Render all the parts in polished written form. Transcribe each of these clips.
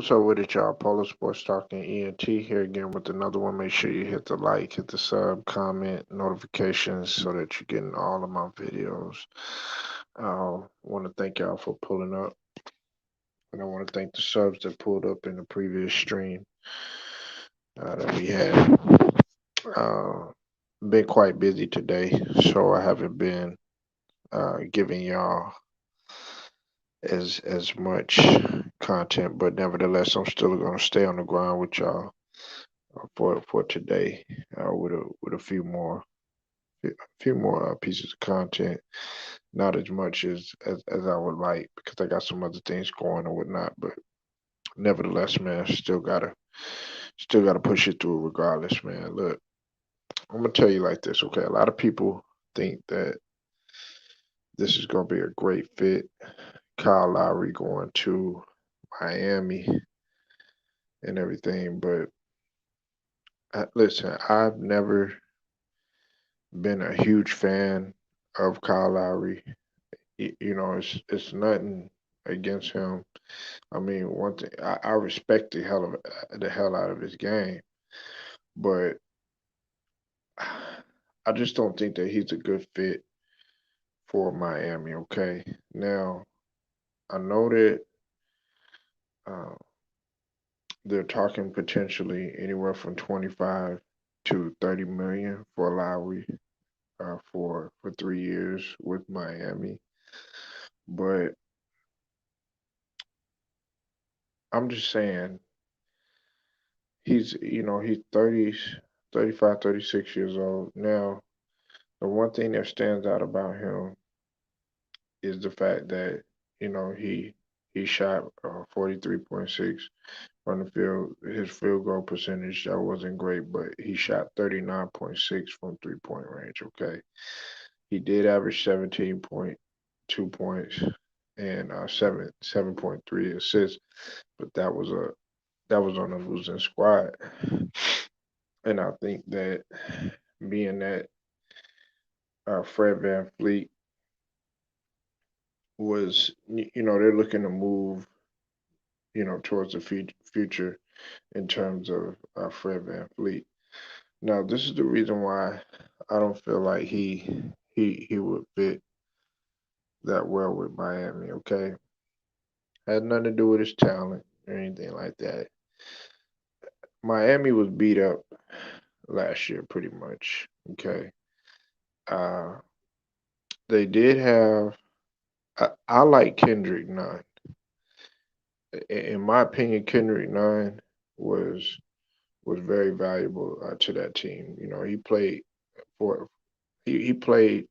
What's up with it, y'all? Polo Sports Talking ENT here again with another one. Make sure you hit the like, hit the sub, comment, notifications so that you're getting all of my videos. I want to thank y'all for pulling up, and I want to thank the subs that pulled up in the previous stream that we had. Uh, been quite busy today, so I haven't been giving y'all as much content, but nevertheless, I'm still gonna stay on the grind with y'all for today with a few more pieces of content. Not as much as I would like because I got some other things going or whatnot. But nevertheless, man, still gotta push it through regardless, man. Look, I'm gonna tell you like this, okay? A lot of people think that this is gonna be a great fit. Kyle Lowry going to Miami and everything, but listen, I've never been a huge fan of Kyle Lowry. It's nothing against him. I mean, one thing I respect the hell out of his game, but I just don't think that he's a good fit for Miami. Okay, now I know that uh, they're talking potentially anywhere from 25 to 30 million for Lowry for 3 years with Miami, but I'm just saying he's 30, 35, 36 years old now. The one thing that stands out about him is the fact that he shot 43.6 from the field. His field goal percentage that wasn't great, but he shot 39.6 from 3-point range. Okay, he did average 17.2 points and 7.3 assists, but that was on a losing squad, and I think that being that Fred Van Fleet they're looking to move, towards the future in terms of Fred Van Fleet. Now, this is the reason why I don't feel like he would fit that well with Miami. Okay, had nothing to do with his talent or anything like that. Miami was beat up last year, pretty much. Okay, uh, they did have. I like Kendrick Nunn. In my opinion, Kendrick Nunn was was very valuable to that team. He played for he played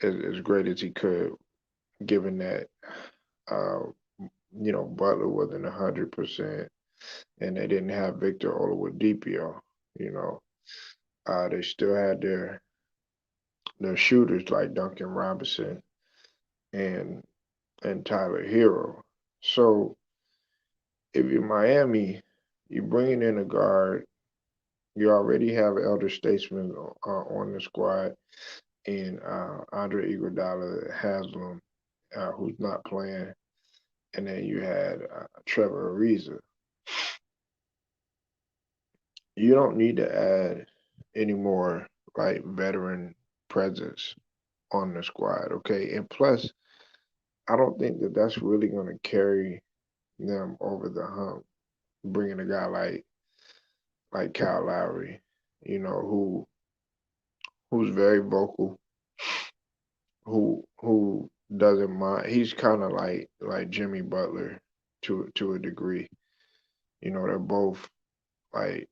as great as he could, given that uh, Butler wasn't 100%, and they didn't have Victor Oladipo. You know, they still had their shooters like Duncan Robinson and Tyler Hero. So if you're Miami, you're bringing in a guard. You already have elder statesmen on the squad in Andre Iguodala Haslam, who's not playing, and then you had Trevor Ariza. You don't need to add any more like veteran presence on the squad, okay? And plus, I don't think that that's really going to carry them over the hump. Bringing a guy like Kyle Lowry, who's very vocal, who doesn't mind. He's kind of like Jimmy Butler to a degree. They're both like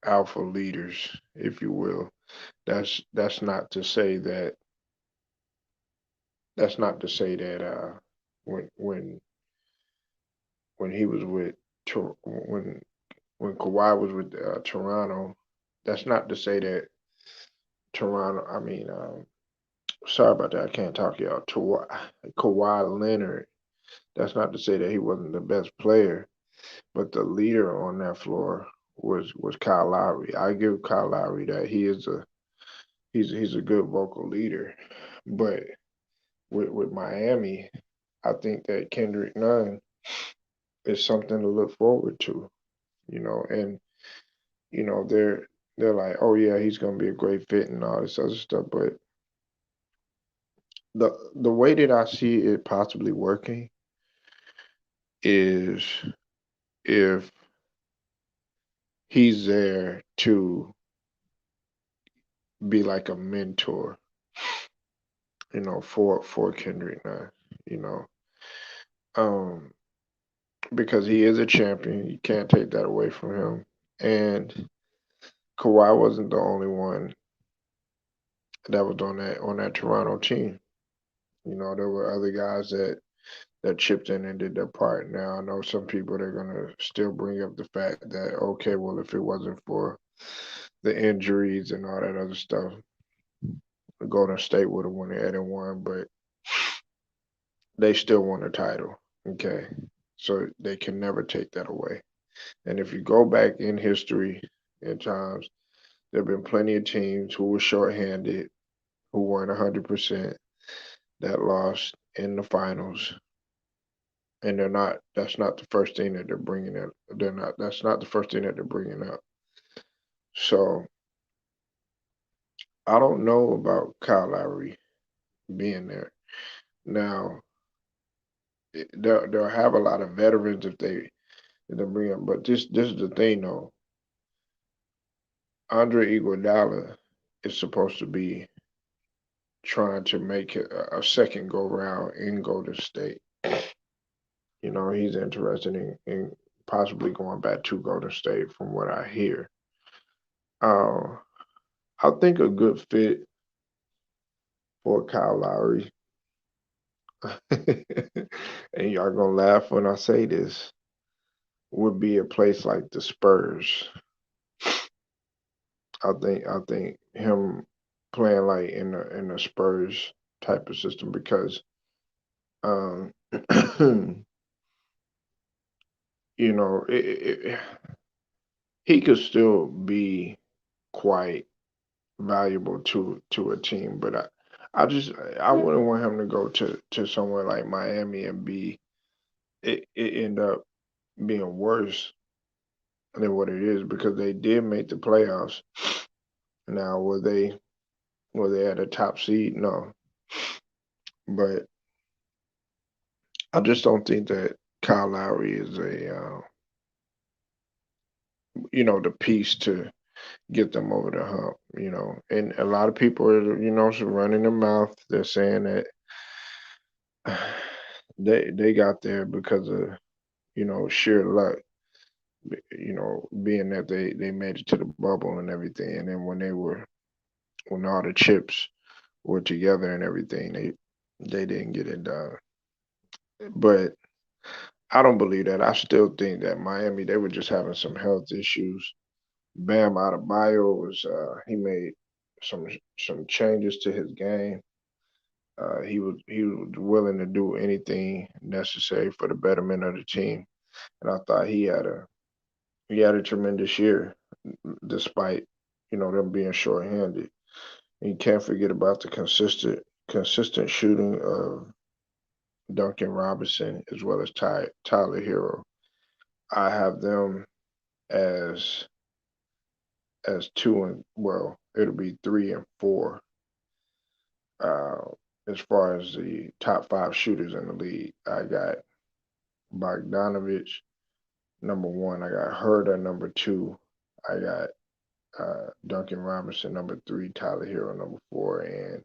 alpha leaders, if you will. That's not to say that when when he was with when Kawhi was with Toronto, that's not to say that Toronto. I mean, sorry about that. I can't talk y'all. Kawhi Leonard. That's not to say that he wasn't the best player, but the leader on that floor was Kyle Lowry. I give Kyle Lowry that he's a good vocal leader, but with Miami, I think that Kendrick Nunn it's something to look forward to, and they're like, oh yeah, he's gonna be a great fit and all this other stuff, but the way that I see it possibly working is if he's there to be like a mentor, for Kendrick Nunn, you know, um, because he is a champion. You can't take that away from him. And Kawhi wasn't the only one that was on that Toronto team. There were other guys that chipped in and did their part. Now I know some people they're gonna still bring up the fact that okay, well if it wasn't for the injuries and all that other stuff, Golden State would have won it and won, but they still won a title. Okay. So they can never take that away. And if you go back in history in times, there have been plenty of teams who were shorthanded, who weren't 100%, that lost in the finals. And that's not the first thing that they're bringing up. That's not the first thing that they're bringing up. So I don't know about Kyle Lowry being there. Now, they'll have a lot of veterans if they bring up, but this is the thing though. Andre Iguodala is supposed to be trying to make it a second go round in Golden State. He's interested in possibly going back to Golden State from what I hear. Uh, I think a good fit for Kyle Lowry, and y'all gonna laugh when I say this, would be a place like the Spurs. I think him playing like in a Spurs type of system because um he could still be quite valuable to a team, but I wouldn't want him to go to somewhere like Miami and it end up being worse than what it is because they did make the playoffs. Now were they at a top seed? No, but I just don't think that Kyle Lowry is the piece to get them over the hump. And a lot of people are, running their mouth. They're saying that they got there because of, sheer luck, being that they made it to the bubble and everything. And then when all the chips were together and everything, they didn't get it done. But I don't believe that. I still think that Miami, they were just having some health issues. Bam Adebayo he made some some changes to his game. He was willing to do anything necessary for the betterment of the team, and I thought he had a tremendous year, despite them being shorthanded. And you can't forget about the consistent shooting of Duncan Robinson as well as Tyler Hero. I have them as two and well, it'll be 3 and 4 uh, as far as the top 5 shooters in the league. I got Bogdanovich number 1. I got Herder number 2. I got Duncan Robinson number 3. Tyler Hero number 4. And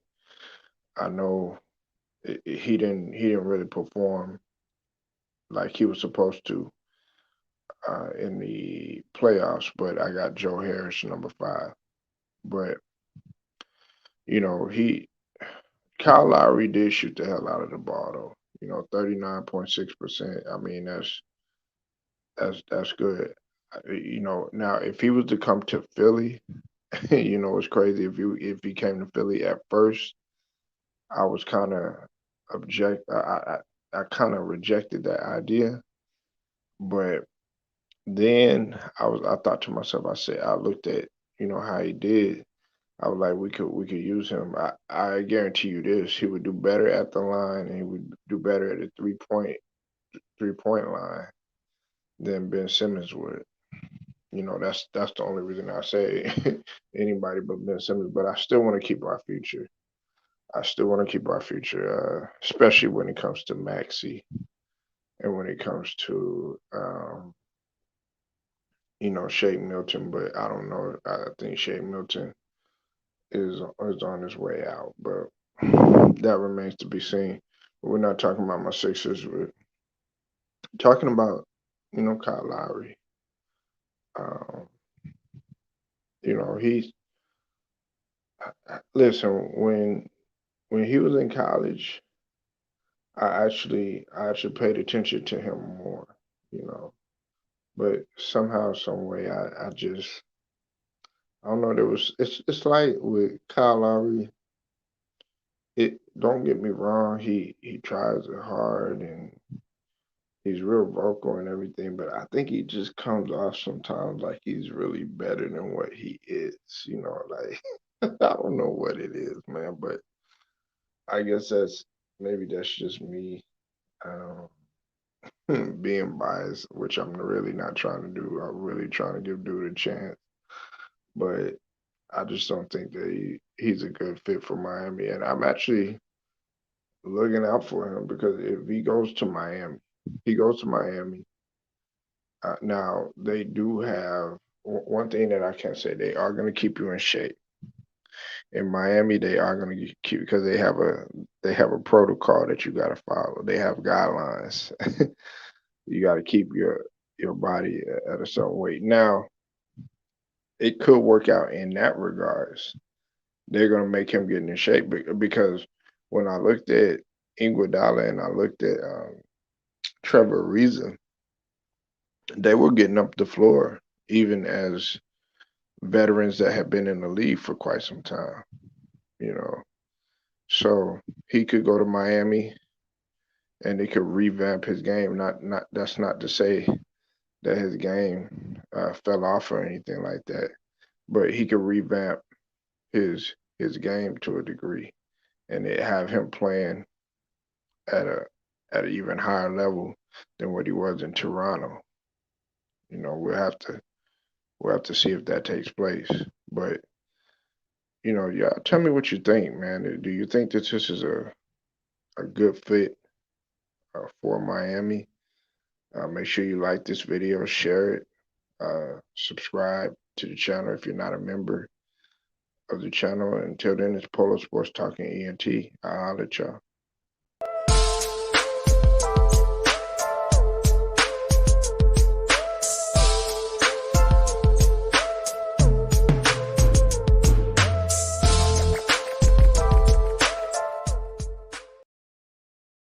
I know he didn't really perform like he was supposed to in the playoffs, but I got Joe Harris number 5. But he Kyle Lowry did shoot the hell out of the ball though. 39.6%. I mean, that's good. Now if he was to come to Philly, it's crazy if he came to Philly at first. I was kind of object. I kind of rejected that idea, but then I thought to myself. I looked at how he did. I was like, we could use him. I guarantee you this: he would do better at the line, and he would do better at the three point line. than Ben Simmons would. That's the only reason I say anybody but Ben Simmons. But I still want to keep our future. I still want to keep our future, especially when it comes to Maxi and when it comes to Shake Milton. But I don't know. I think Shake Milton is on his way out, but that remains to be seen. We're not talking about my Sixers. We're talking about Kyle Lowry. Um, he's listen when he was in college. I actually paid attention to him more, you know. But somehow, some way, I just I don't know. It's like with Kyle Lowry. It don't get me wrong. He tries it hard and he's real vocal and everything. But I think he just comes off sometimes like he's really better than what he is. Like I don't know what it is, man. But I guess that's just me. Um, being biased, which I'm really not trying to do. I'm really trying to give dude a chance, but I just don't think that he's a good fit for Miami. And I'm actually looking out for him because if he goes to Miami. Now they do have one thing that I can say: they are going to keep you in shape. In Miami, they are going to keep because they have a protocol that you got to follow. They have guidelines. You got to keep your body at a certain weight. Now, it could work out in that regards. They're gonna make him get in shape because when I looked at Iguodala and I looked at Trevor Ariza, they were getting up the floor even as veterans that have been in the league for quite some time. You know, so he could go to Miami and they could revamp his game. Not that's not to say that his game fell off or anything like that, but he could revamp his game to a degree, and it have him playing at a at an even higher level than what he was in Toronto. We'll have to see if that takes place. But yeah, tell me what you think, man. Do you think that this is a good fit for Miami? Make sure you like this video, share it, subscribe to the channel if you're not a member of the channel. Until then, it's Polo Sports Talking ENT. I'll holler at y'all.